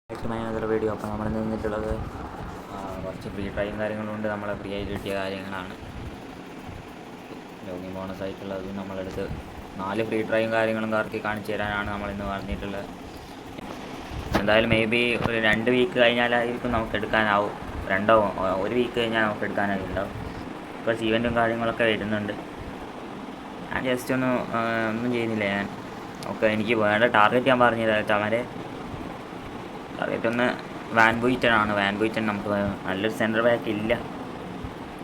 Minor video. അപ്പോൾ നമ്മൾ നിന്നിട്ടുള്ളത് കുറച്ച് ഫ്രീ ട്രൈയും കാര്യങ്ങളുണ്ട്. നമ്മളെ ഫ്രീ ആയിട്ട് കിട്ടിയ കാര്യങ്ങളാണ്. ലോഗിൻ ബോണസ് ആയിട്ടുള്ളത് നമ്മളെടുത്ത് 4 ഫ്രീ ട്രൈയും കാര്യങ്ങളും കറക്കി കാണിച്ചു തരാനാണ് നമ്മളിന്ന് പറഞ്ഞിട്ടുള്ളത്. എന്തായാലും മേ ബി ഒരു 2 വീക്ക് കഴിഞ്ഞാലായിരിക്കും നമുക്ക് എടുക്കാനാവും. ഒരു വീക്ക് കഴിഞ്ഞാൽ നമുക്ക് എടുക്കാനായിട്ടുണ്ടാവും. കുറച്ച് ഈവൻറ്റും കാര്യങ്ങളൊക്കെ വരുന്നുണ്ട്. ഞാൻ ജസ്റ്റ് ഒന്നും ചെയ്യുന്നില്ല. എനിക്ക് വേണ്ട ടാർഗറ്റ് ഞാൻ പറഞ്ഞത് അവരെ ടാർഗറ്റ് വാൻ ബുയ്റ്റനാണ്. വാൻ ബുയ്റ്റൻ നമുക്ക് നല്ലൊരു സെൻറ്റർ ബാക്ക് ഇല്ല.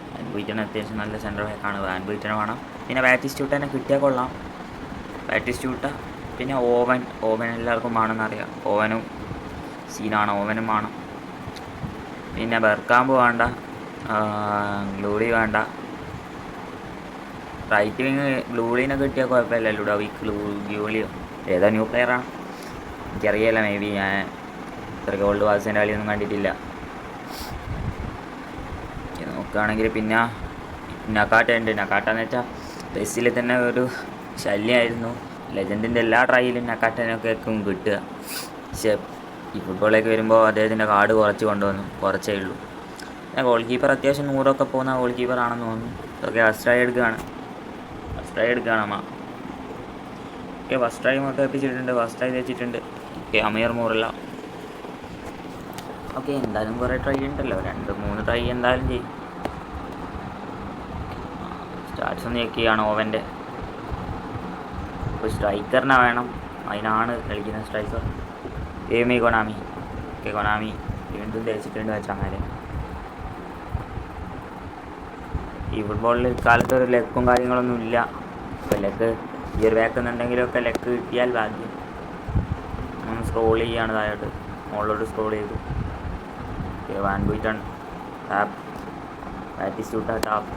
വാൻ ബുയ്റ്റൻ അത്യാവശ്യം നല്ല സെൻറ്റർ ബാക്കാണ്. വാൻ ബുയ്റ്റൻ വേണം. പിന്നെ ബാറ്റിസ്റ്റ്യൂട്ടനെ കിട്ടിയാൽ കൊള്ളാം. ബാറ്റിസ്റ്റ്യൂട്ട പിന്നെ ഓവൻ എല്ലാവർക്കും വേണമെന്നറിയാം. ഓവനും സീനാണ്. ഓവനും വേണം. പിന്നെ ബെർക്കാമ്പ് വേണ്ട, ഗ്ലൂളി വേണ്ട. റൈറ്റ് വിങ് ഗ്ലൂളിനെ കിട്ടിയാൽ കുഴപ്പമില്ല. ലുഡോവിക് ഗ്ലൂളിയോ ഏതോ ന്യൂ പ്ലെയറാണ്, എനിക്കറിയില്ല. മേ ബി ഞാൻ ഇത്ര ഗോൾഡ് വാസിൻ്റെ കളിയൊന്നും കണ്ടിട്ടില്ല. നോക്കുകയാണെങ്കിൽ പിന്നെ നക്കാട്ട ഉണ്ട്. നക്കാട്ടെന്ന് വെച്ചാൽ പെസ്സിൽ തന്നെ ഒരു ശല്യമായിരുന്നു. ലെജൻഡിൻ്റെ എല്ലാ ട്രൈയിലും നക്കാട്ടനൊക്കെ കിട്ടുക. പക്ഷേ ഈ ഫുട്ബോളിലേക്ക് വരുമ്പോൾ അദ്ദേഹത്തിൻ്റെ കാർഡ് കുറച്ചേ ഉള്ളൂ. പിന്നെ ഗോൾ കീപ്പർ അത്യാവശ്യം 100 പോകുന്ന ഗോൾ കീപ്പറാണെന്ന് തോന്നുന്നു. ഓക്കെ, ഫസ്റ്റ് ട്രൈ എടുക്കുകയാണ് അമ്മ. ഓക്കെ, ഫസ്റ്റ് ട്രൈ മൊത്തം എപ്പിച്ചിട്ടുണ്ട്. ഫസ്റ്റ് ട്രൈ വെച്ചിട്ടുണ്ട്. ഓക്കെ, അമീർ മൂറില്ല. ഓക്കെ, എന്തായാലും കുറേ ട്രൈ ഉണ്ടല്ലോ. 2-3 ട്രൈ എന്തായാലും ചെയ്യും. സ്റ്റാർട്സ് ഒന്ന് ചെക്ക് ചെയ്യുകയാണ് ഓവൻ്റെ. ഇപ്പോൾ സ്ട്രൈക്കറിനെ വേണം, അതിനാണ് കളിക്കുന്ന സ്ട്രൈക്കർ. കൊനാമി. ഓക്കെ, കൊനാമി വീണ്ടും തേച്ചിട്ടുണ്ട് വെച്ചാൽ. ഈ ഫുട്ബോളിൽ ഇക്കാലത്ത് ഒരു ലെക്കും കാര്യങ്ങളൊന്നും ഇല്ല. ഇപ്പോൾ ലെഗ് ഈ ഒരു ബാക്കുന്നുണ്ടെങ്കിലൊക്കെ ലെഗ് കിട്ടിയാൽ ഭാഗ്യം. ഒന്ന് സ്ക്രോൾ ചെയ്യാണ് താഴോട്ട്, മുകളിലോട്ട് സ്ക്രോൾ ചെയ്തു. Okay, Van Buyten tap, Batistuta tap,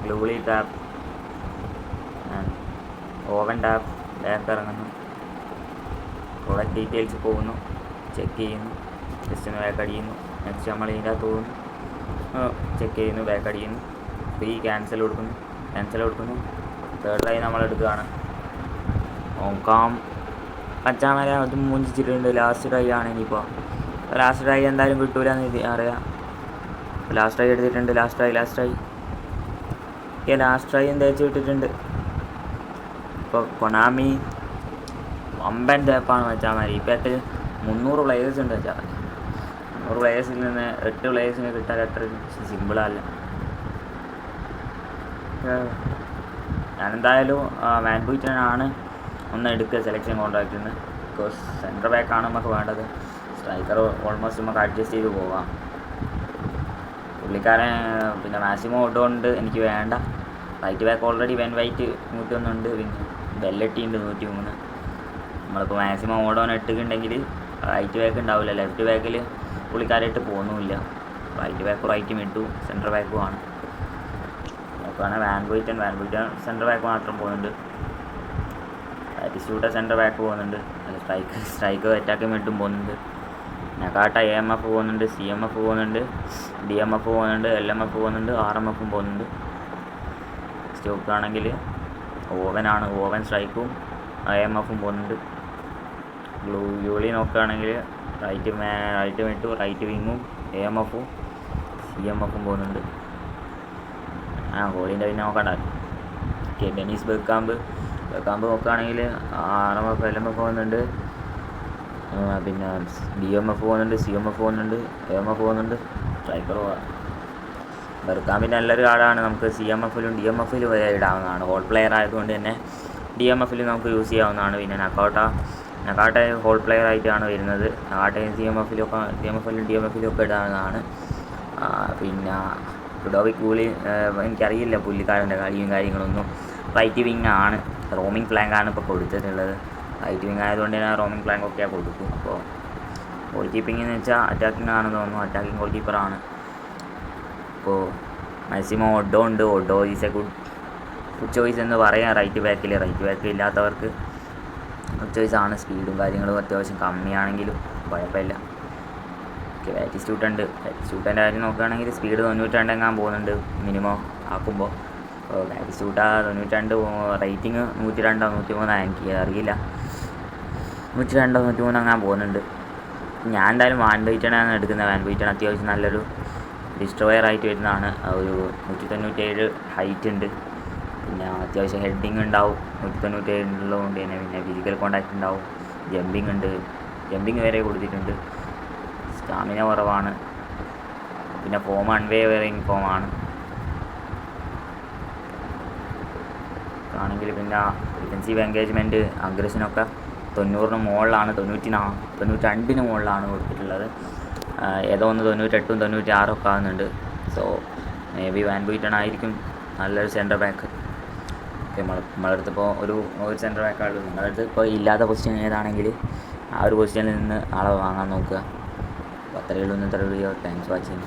Giuly tap, Owen tap. Back ഇറങ്ങുന്നു, പ്രോഡക്റ്റ് ഡീറ്റെയിൽസ് പോകുന്നു, ചെക്ക് ചെയ്യുന്നു, ജസ്റ്റ് ഒന്ന് ബാക്ക് അടിക്കുന്നു. നെക്സ്റ്റ് നമ്മൾ ഇതിൻ്റെ അകത്ത് പോകുന്നു, ചെക്ക് ചെയ്യുന്നു, ബാക്ക് അടിക്കുന്നു, ക്യാൻസൽ കൊടുക്കുന്നു. തേർഡ് ട്രൈ നമ്മൾ എടുക്കുകയാണ്. നോക്കാം. പച്ചാമര അതും മുഞ്ചിച്ചിട്ടുണ്ട്. ലാസ്റ്റ് ട്രൈ ആണ്. ഇനിയിപ്പോൾ ലാസ്റ്റ് ട്രൈ എന്തായാലും കിട്ടൂലെന്ന് അറിയാം. ലാസ്റ്റ് ട്രൈ എടുത്തിട്ടുണ്ട്. Last try okay, last try തേച്ച് വിട്ടിട്ടുണ്ട്. ഇപ്പോൾ കൊനാമി വമ്പൻ ടേപ്പാണ് വെച്ചാൽ മതി. ഈ പാക്കിൽ 300 പ്ലെയേഴ്സ് ഉണ്ട് വെച്ചാൽ മതി. 100 പ്ലെയേഴ്സിൽ നിന്ന് 8 പ്ലെയേഴ്സിന് കിട്ടാൻ അത്ര സിമ്പിളല്ല. ഞാനെന്തായാലും വാൻ ബുയ്റ്റനാണ് എടുക്കുക സെലക്ഷൻ കോൺട്രാക്റ്റിൽ നിന്ന്. ബിക്കോസ് സെൻറ്റർ ബാക്കാണ് നമുക്ക് വേണ്ടത്. സ്ട്രൈക്കർ ഓൾമോസ്റ്റ് നമുക്ക് അഡ്ജസ്റ്റ് ചെയ്ത് പോകാം. പുള്ളിക്കാരൻ പിന്നെ മാക്സിമം ഓട്ടമുണ്ട്, എനിക്ക് വേണ്ട. Right back already when white 101 ഉണ്ട്. പിന്നെ ബെല്ലട്ടി ഉണ്ട് 103. നമ്മളിപ്പോൾ മാക്സിമം ഓടോൻ ഇട്ടുണ്ടെങ്കിൽ റൈറ്റ് ബാക്ക് ഉണ്ടാവില്ല. ലെഫ്റ്റ് ബാക്കിൽ പുള്ളിക്കാരായിട്ട് പോകുന്നുമില്ല. റൈറ്റ് ബാക്കും ഇട്ടു, സെൻറ്റർ ബാക്കുമാണ്. നോക്കുകയാണെങ്കിൽ വാൻ ബുയ്റ്റൻ സെൻറ്റർ ബാക്ക് മാത്രം പോകുന്നുണ്ട്. ബാറ്റിസ്റ്റൂട്ട സെൻറ്റർ ബാക്ക് പോകുന്നുണ്ട്. സ്ട്രൈക്ക് അറ്റാക്കും ഇട്ടും പോകുന്നുണ്ട്. നക്കാട്ട AMF പോകുന്നുണ്ട്, CMF പോകുന്നുണ്ട്, DMF പോകുന്നുണ്ട്, LMF പോകുന്നുണ്ട്, RMF പോകുന്നുണ്ട്. നെക്സ്റ്റ് നോക്കുകയാണെങ്കിൽ ഓവൻ സ്ട്രൈക്കും AMF പോകുന്നുണ്ട്. ഗ്ലൂളി നോക്കുകയാണെങ്കിൽ റൈറ്റ് വിട്ടു, റൈറ്റ് വിങ്ങും AMF CMF പോകുന്നുണ്ട്. ഗോളിൻ്റെ പിന്നെ നോക്കണ്ട. ഡെനീസ് ബെക്കാമ്പ് നോക്കുകയാണെങ്കിൽ RMF LMF പോകുന്നുണ്ട്. പിന്നെ DMF പോകുന്നുണ്ട്, CMF പോകുന്നുണ്ട്, AMF പോകുന്നുണ്ട്. സ്ട്രൈക്കർ ബെർക്കാമ്പിൻ്റെ നല്ലൊരു കാർഡാണ്. നമുക്ക് CMFലും DMFലും ഇടാവുന്നതാണ്. ഹോൾ പ്ലെയർ ആയതുകൊണ്ട് തന്നെ DMFലും നമുക്ക് യൂസ് ചെയ്യാവുന്നതാണ്. പിന്നെ നക്കാട്ട ഹോൾ പ്ലെയർ ആയിട്ടാണ് വരുന്നത്. നക്കാട്ടയും CMFലും DMFലും ഒക്കെ ഇടാവുന്നതാണ്. പിന്നെ ലുഡോവിക് ഗൂളി എനിക്കറിയില്ല പുള്ളിക്കാരൻ്റെ കളിയും കാര്യങ്ങളൊന്നും. റൈറ്റ് വിങ് ആണ്, റോമിങ് ഫ്ലാങ്കാണ് ഇപ്പോൾ കൊടുത്തിട്ടുള്ളത്. റൈറ്റ് വിങ് ആയതുകൊണ്ട് തന്നെ റോമിങ് ഫ്ലാങ്ക് ഒക്കെ കൊടുക്കും. അപ്പോൾ ഗോൾ കീപ്പിംഗ് എന്ന് വെച്ചാൽ അറ്റാക്കിംഗ് ആണെന്ന് തോന്നുന്നു. അറ്റാക്കിംഗ് ഗോൾ കീപ്പറാണ്. അപ്പോൾ maximum Odo is a good choice എന്ന് പറയാം. റൈറ്റ് ബാക്ക് ഇല്ലാത്തവർക്ക് ഗുഡ് ചോയ്സാണ്. സ്പീഡും കാര്യങ്ങളും അത്യാവശ്യം കമ്മിയാണെങ്കിലും കുഴപ്പമില്ല. ഓക്കെ, ബാറ്റിസ്റ്റൂട്ടൻ്റെ കാര്യം നോക്കുകയാണെങ്കിൽ സ്പീഡ് 92 എങ്ങാൻ പോകുന്നുണ്ട് മിനിമം ആക്കുമ്പോൾ. അപ്പോൾ ബാറ്റിസ്റ്റൂട്ട 92, റേറ്റിംഗ് 102-103 എനിക്ക് അറിയില്ല. 102-103 അങ്ങനെ പോകുന്നുണ്ട്. ഞാൻ എന്തായാലും വാൻ ബൈറ്റനാണ് എടുക്കുന്നത്. വാൻ ബൈറ്റൺ അത്യാവശ്യം നല്ലൊരു ഡിസ്ട്രോയർ ആയിട്ട് വരുന്നതാണ്. ഒരു 197 ഹൈറ്റ് ഉണ്ട്. പിന്നെ അത്യാവശ്യം ഹെഡിങ് ഉണ്ടാവും 197 ഉള്ളതുകൊണ്ട് തന്നെ. പിന്നെ ഫിസിക്കൽ കോണ്ടാക്ട് ഉണ്ടാവും, ജമ്പിങ് ഉണ്ട്, ജമ്പിങ് വരെ കൊടുത്തിട്ടുണ്ട്. സ്റ്റാമിന കുറവാണ്. പിന്നെ ഫോം അൺവേവറിങ് ഫോമാണ് ആണെങ്കിൽ. പിന്നെ ഡിഫെൻസീവ് എൻഗേജ്മെൻറ്റ് അഗ്രഷനൊക്കെ 90-ന് മുകളിലാണ്, 92-ന് മുകളിലാണ് കൊടുത്തിട്ടുള്ളത്. ഏതോ ഒന്ന് 98-ഉം 96-ഉം ഒക്കെ ആകുന്നുണ്ട്. സോ മേ ബി വാൻ ബൈറ്റൺ ആയിരിക്കും നല്ലൊരു സെൻറ്റർ ബാക്ക്. ഓക്കെ, നമ്മളടുത്തിപ്പോൾ ഒരു സെൻറ്റർ ബാക്കാണുള്ളത്. നിങ്ങളടുത്ത് ഇപ്പോൾ ഇല്ലാത്ത പൊസിഷൻ ഏതാണെങ്കിൽ ആ ഒരു പൊസിഷനിൽ നിന്ന് ആളെ വാങ്ങാൻ നോക്കുക. അപ്പോൾ അത്രയേ ഉള്ളൂ ഇന്നത്തെ വീഡിയോ. Thanks watching.